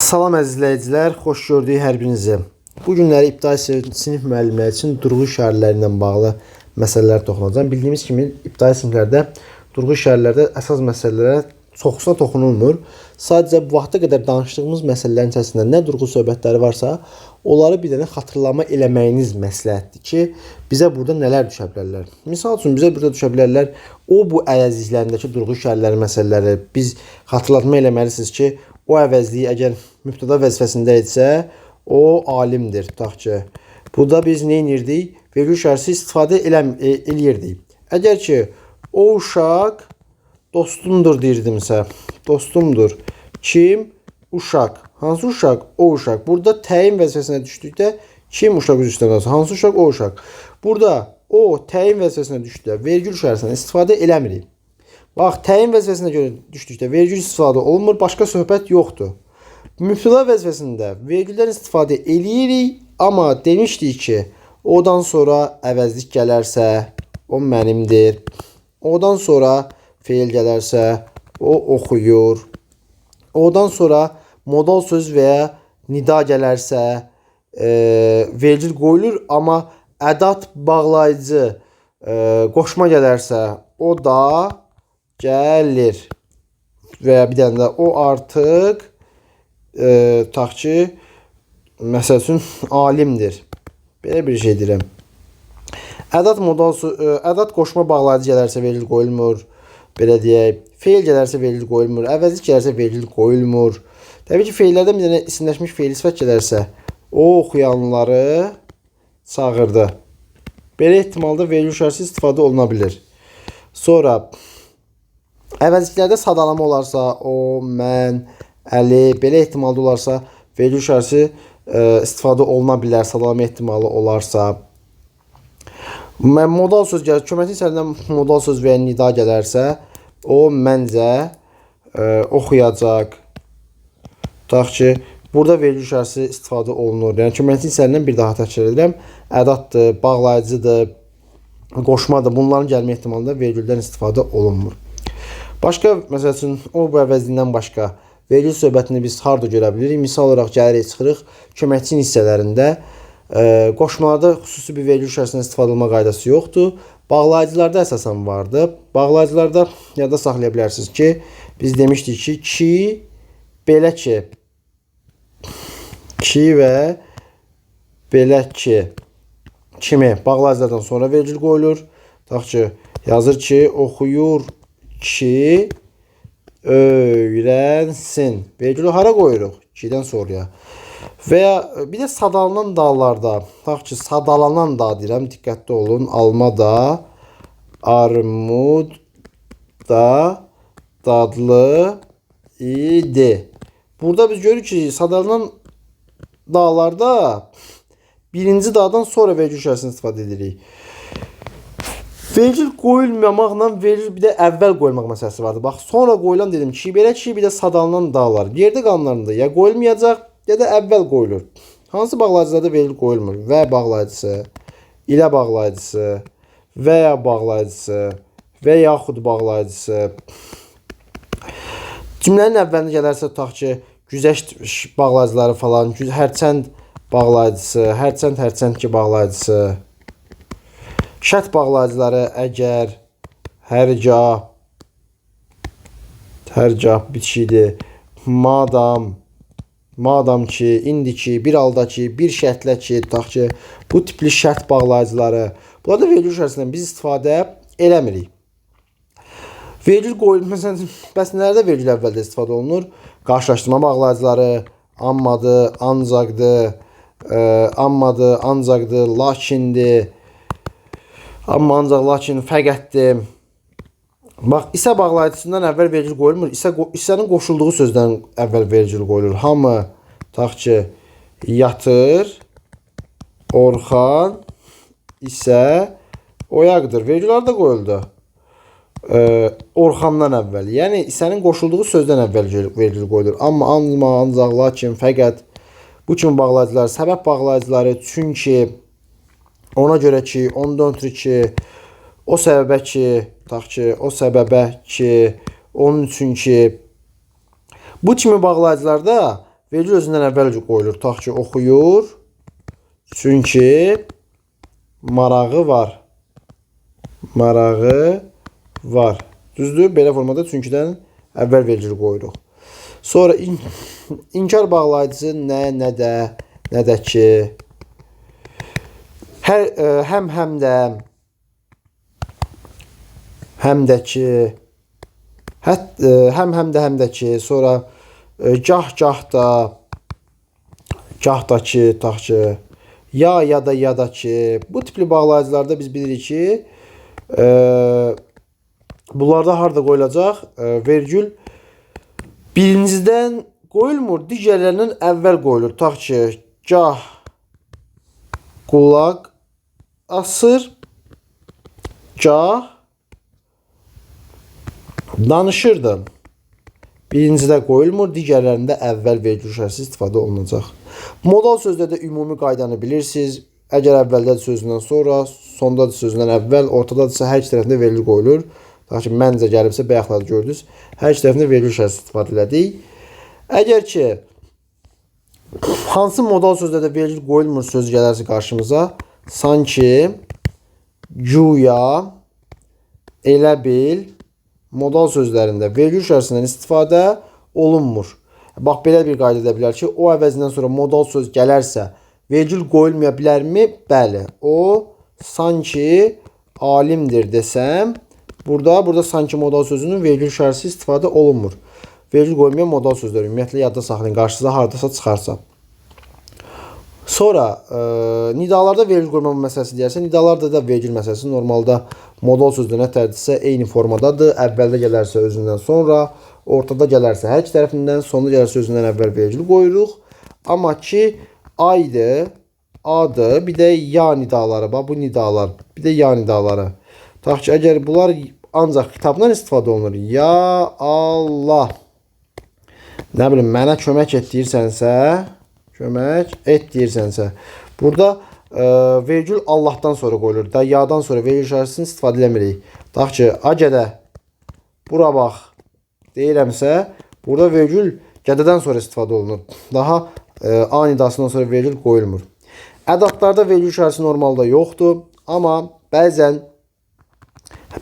Salam əzizləyicilər, xoş gördük hər birinizi. Bu günləri ibtidai sinif müəllimləri üçün durğu işarələri ilə bağlı məsələlər toxunacağam. Bildiyimiz kimi ibtidai siniflərdə durğu işarələrdə əsas məsələlərə çoxsa toxunulmur. Sadəcə bu vaxta qədər danışdığımız məsələlərin içərisində nə durğu söhbətləri varsa, onları bir dənə xatırlama eləməyiniz məsləhətdir ki, bizə burada nələr düşə bilərlər. Misal üçün bizə burada düşə bilərlər bu əvəzliklərindəki durğu işarələri məsələləri biz xatırlatma eləməlisiniz ki, o əvəzliyi əgər mübtəda vəzifəsində etsə, o alimdir. Tutaq ki, burada biz nə edirdik? Vergül işarəsi istifadə eləyirdik. Əgər ki, o uşaq dostumdur deyirdimsə, dostumdur. Kim? Uşaq. Hansı uşaq? O uşaq. Burada təyin vəzifəsinə düşdükdə kim uşaq üzrə qalsa? Hansı uşaq? O uşaq. Burada o təyin vəzifəsinə düşdükdə vergül işarəsindən istifadə eləmirik. Bax, təyin vəzifəsinə görə düşdükdə vergül istifadə olunmur, başqa söhbət yoxdur. Mübtəda vəzifəsində vergüldən istifadə eləyirik, amma demişdik ki, odan sonra əvəzlik gələrsə, o mənimdir. Odan sonra feil gələrsə, o oxuyur. Odan sonra modal söz və ya nida gələrsə, vergül qoyulur, amma ədat bağlayıcı qoşma gələrsə, o da gəlir. Və ya bir dənə də o artıq tutaq ki, məsəl üçün alimdir. Belə bir şey deyirəm. Ədat qoşma bağlayıcı gələrsə vergül qoyulmur. Belə deyək. Feil gələrsə vergül qoyulmur. Əvəzlik gələrsə vergül qoyulmur. Təbii ki, feillərdən bir dənə isimləşmiş feil sifət gələrsə, o oxuyanları çağırdı. Belə ehtimalda vergül işarəsi istifadə oluna bilir. Sonra əvəzliklərdə sadalama olarsa, o, mən, əli, belə ehtimalda olarsa, vergül işarəsi istifadə oluna bilər, sadalama ehtimalı olarsa. Modal söz gəlir, köməkli hissərindən modal söz və ya nida gələrsə, o məncə oxuyacaq. Tutaq ki, burada vergül işarəsi istifadə olunur. Yəni köməkli hissərindən bir daha təkrar edirəm. Ədatdır, bağlayıcıdır, qoşmadır. Bunların gəlmə ehtimalında vergüldən istifadə olunmur. Başqa, məsəl üçün, o bu əvəzliyindən başqa vergül söhbətini biz harda görə bilirik? Misal olaraq gəlirik, çıxırıq köməkçi hissələrində. Qoşmalarda xüsusi bir vergül işarəsindən istifadə olma qaydası yoxdur. Bağlayıcılarda əsasən vardır. Bağlayıcılarda yadda saxlaya bilərsiniz ki, biz demişdik ki, belə ki, və belə ki kimi bağlayıcılardan sonra vergül qoyulur. Tutaq ki, yazır ki, oxuyur ki, öyrənsin. Vergülü hara qoyuruq? 2-dən sonraya. Və ya bir də sadalanan dağlarda, tutaq ki, sadalanan dağ deyirəm, diqqətli olun. Alma da, armud da dadlı idi. Burada biz görürük ki, sadalanan dağlarda birinci dağdan sonra vergül işarəsini istifadə edirik. Vergül qoyulmamaqla vergül bir də əvvəl qoyulmaq məsələsi vardır. Bax, sonra qoyulan dedim ki, belə ki, bir də sadalanan dağlar. Yerdə qalanlarında ya qoyulmayacaq, ya da əvvəl qoyulur. Hansı bağlayıcılarda vergül qoyulmur? Və bağlayıcısı, ilə bağlayıcısı, və ya bağlayıcısı, və yaxud bağlayıcısı. Cümlənin əvvəlində gələrsə, tutaq ki, güzəşt bağlayıcıları falan, hərçənd bağlayıcısı, hərçənd ki bağlayıcısı. Şərt bağlayıcıları əgər, hərgah bitişidir, madam ki, indi ki, bir halda ki, bir şərtlə ki, tutaq ki, bu tipli şərt bağlayıcıları. Burada vergül işarəsindən biz istifadə eləmirik. Vergül qoyulur, məsələn, bəs nələrdə vergül əvvəldə istifadə olunur? Qarşılaşdırma bağlayıcıları, ammadır, ancaqdır, lakindir, amma ancaq, lakin, fəqətdir. Bax, isə bağlayıcısından əvvəl vergül qoyulmur. İsənin qoşulduğu sözdən əvvəl vergül qoyulur. Hamı, tutaq ki, yatır, Orxan isə oyaqdır. Vergül harada qoyuldu? Orxandan əvvəl. Yəni, İsənin qoşulduğu sözdən əvvəl vergül qoyulur. Amma, ancaq, lakin, fəqət bu kimi bağlayıcılar, səbəb bağlayıcıları, çünki, ona görə ki, ondan ötürü ki, o səbəbə ki, tutaq ki, o səbəbə ki, onun üçün ki, bu kimi bağlayıcılarda vergül özündən əvvəl qoyulur. Tutaq ki, oxuyur. Çünki marağı var. Marağı var. Düzdür? Belə formada çünkidən əvvəl vergül qoyuruq. Sonra inkar bağlayıcısı nə də ki, həm də ki, həm də ki, sonra gah da ki, tutaq ki, ya da ki, bu tipli bağlayıcılarda biz bilirik ki, bunlarda harda qoyulacaq? Vergül birincidən qoyulmur, digərlərindən əvvəl qoyulur. Tutaq ki, gah qulaq asır, gah danışırdı. Birincidə qoyulmur, digərlərində əvvəl vergül şərtsiz istifadə olunacaq. Modal sözdə də ümumi qaydanı bilirsiniz. Əgər əvvəldə sözündən sonra, sonda sözündən əvvəl, ortada isə hər iki tərəfində vergül qoyulur. Tutaq ki, məncə gəlibsə, bayaqlarda gördünüz. Hər iki tərəfində vergül şərtsiz istifadə elədik. Əgər ki, hansı modal sözdə də vergül qoyulmur söz gələrsə qarşımıza, sanki, güya, elə bil, modal sözlərində vergül şərtsindən istifadə olunmur. Bax, belə bir qayda edə bilər ki, o əvəzindən sonra modal söz gələrsə, vergül qoyulmaya bilərmi? Bəli. O, sanki alimdir desəm, burada sanki modal sözünün vergül şərtsiz istifadə olunmur. Vergül qoymayan modal sözlər ümumiyyətlə yadda saxlayın, qarşınıza hardasa çıxarsa. Sonra nidalarda vergül qoymama məsələsi deyərsə, nidalarda da vergül məsələsi normalda modal sözünə tərdisə eyni formadadır. Əvvəldə gələrsə özündən sonra, ortada gələrsə hər iki tərəfindən, sonda gələrsə özündən əvvəl vergül qoyuruq. Amma ki, aydır, adır, bir də ya nidaları, bax bu nidalar, bir də ya nidaları. Tutaq ki, əgər bunlar ancaq kitabdan istifadə olunur, ya Allah, nə bilim, mənə kömək et deyirsənsə, burada vergül Allahdan sonra qoyulur. Da yadan sonra vergül şərtsini istifadə eləmirik. Tutaq ki, agədə, bura bax, deyirəmsə, burada vergül gədədən sonra istifadə olunur. Daha a nidasından sonra vergül qoyulmur. Ədadlarda vergül şərti normalda yoxdur. Amma bəzən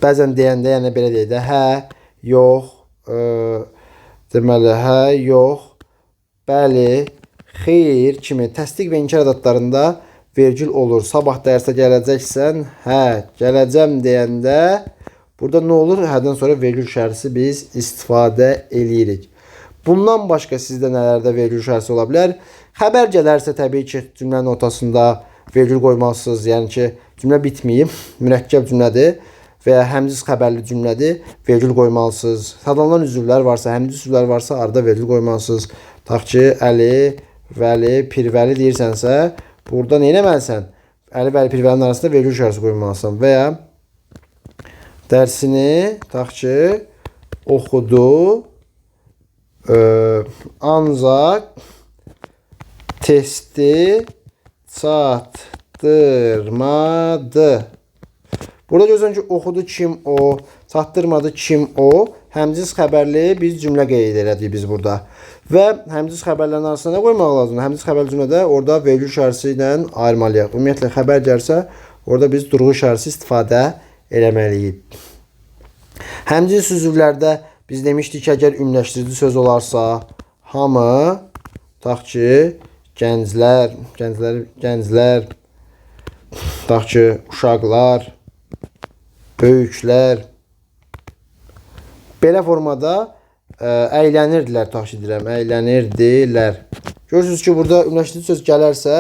deyəndə, yəni belə deyək də, hə, yox, deməli, hə, yox, bəli, xeyr kimi təsdiq və inkar ədadlarında vergül olur. Sabah dərsə gələcəksən, hə, gələcəm deyəndə burada nə olur? Hədən sonra vergül şərti biz istifadə eləyirik. Bundan başqa sizdə nələrdə vergül şərti ola bilər? Xəbər gələrsə təbii ki, cümlənin ortasında vergül qoymalısınız. Yəni ki, cümlə bitməyib, mürəkkəb cümlədir və ya həmziz xəbərli cümlədir, vergül qoymalısınız. Sadalanan üzvlər varsa, həmziz üzvlər varsa, arada vergül qoymalısınız. Tutaq ki, Əli, Vəli, Pirvəli deyirsənsə, burada nə eləməlisən? Əli, Vəli, Pirvəlinin arasında vergül şərti qoymalısın. Və ya dərsini, tutaq ki, oxudu, ancaq testi çatdırmadı. Burada görürsən ki, oxudu kim o, çatdırmadı kim o. Həmziz xəbərli biz cümlə qeyd elədik biz burada. Və həmziz xəbərlərin arasında nə qoymaq lazımdır? Həmziz xəbərli cümlədə orada vergül şərti ilə ayırmalıyıq. Ümumiyyətlə, xəbər gəlsə, orada biz durğu şərti istifadə eləməliyik. Həmziz üzvlərdə biz demişdik ki, əgər ümləşdirici söz olarsa, hamı, tutaq ki, gənclər, tutaq ki, uşaqlar, böyüklər, belə formada əylənirdilər, tutaq ki, deyirəm, əylənirdilər. Görürsünüz ki, burada ümləşdirici söz gələrsə,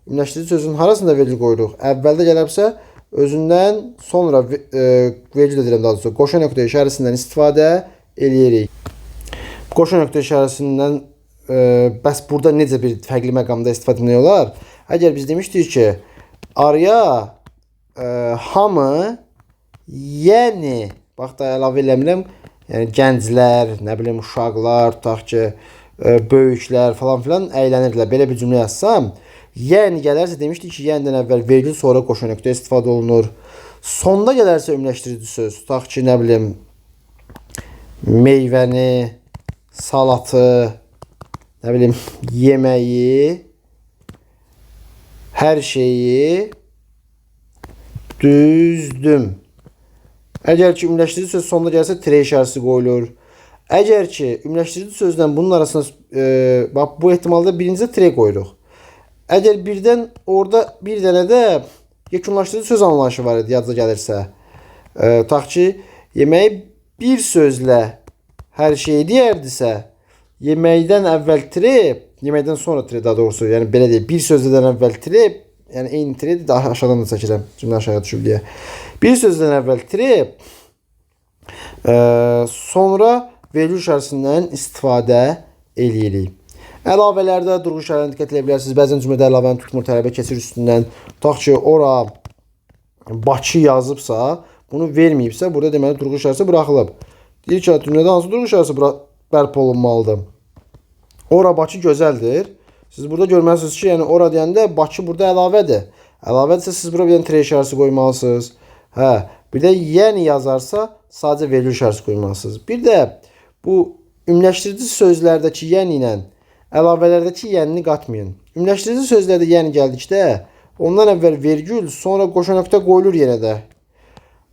ümləşdirici sözün harasında vergül qoyuruq? Əvvəldə gələrsə, özündən sonra vergül edirəm daha doğrusu, qoşa nöqtə işarəsindən istifadə eləyirik. Qoşa nöqtə işarəsindən bəs burada necə bir fərqli məqamda istifadə etmək olar? Əgər biz demişdik ki, araya hamı, yəni, bax da əlavə eləmirəm, yəni gənclər, nə bilim, uşaqlar, tutaq ki, böyüklər falan filan əylənirdilər. Belə bir cümlə yazsam, yəni gələrsə demişdik ki, yənidən əvvəl vergül, sonra qoşa nöqtə istifadə olunur. Sonda gələrsə ümləşdirici söz, tutaq ki, nə bilim, meyvəni, salatı, nə bilim, yeməyi, hər şeyi düzdüm. Əgər ki, ümumiləşdirici söz sonuna gəlsə tire işarəsi qoyulur. Əgər ki, ümumiləşdirici sözlə bunun arasında bax, bu ehtimalda birincə tire qoyuruq. Əgər birdən orada bir dənə də yekunlaşdırıcı söz anlayışı var idi, yadınıza gəlirsə. Tutaq ki, yeməyi bir sözlə hər şeyi deyərdisə, yeməkdən əvvəl tire, yeməkdən sonra tire daha doğrusu, yəni belə deyil, bir sözdən əvvəl tire, yəni eyni tire daha aşağıdan da çəkirəm, cümlə aşağıya düşüb deyə. Bir sözdən əvvəl tire, sonra vergül işarəsindən istifadə eləyirik. Əlavələrdə durğu işarələrinə diqqət edə bilərsiniz. Bəzən cümlədə əlavəni tutmur, tələbə keçir üstündən. Tutaq ki, ora Bakı yazıbsa, bunu verməyibsə, burada deməli durğu işarəsi buraxılıb. Deyir ki, cümlədə hansı durğu işarəsi bərpa olunmalıdır? Ora Bakı gözəldir. Siz burada görməlisiniz ki, yəni ora deyəndə Bakı burada əlavədir. Əlavədirsə siz bura bir dənə tire işarəsi qoymalısınız. Hə, bir də yəni yazarsa sadəcə vergül işarəsi qoymalısınız. Bir də bu ümumiləşdirici sözlərdəki yəni ilə əlavələrdəki yənini qatmayın. Ümumiləşdirici sözlərdə yəni gəldikdə ondan əvvəl vergül, sonra qoşa nöqtə qoyulur yenə də.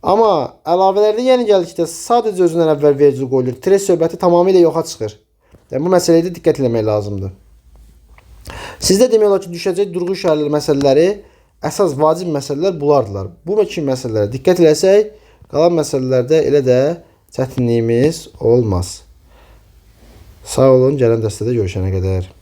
Amma əlavələrdə yəni gəldikdə sadəcə özündən əvvəl vergül qoyulur. Tire söhbəti tamamilə yoxa çıxır. Yəni, bu məsələyə də diqqət etmək lazımdır. Sizdə demək olar ki, düşəcək durğu işarələri məsələləri əsas vacib məsələlər bunlardılar. Bu kimi məsələlərə diqqət eləsək, qalan məsələlərdə elə də çətinliyimiz olmaz. Sağ olun, gələn dəstədə görüşənə qədər.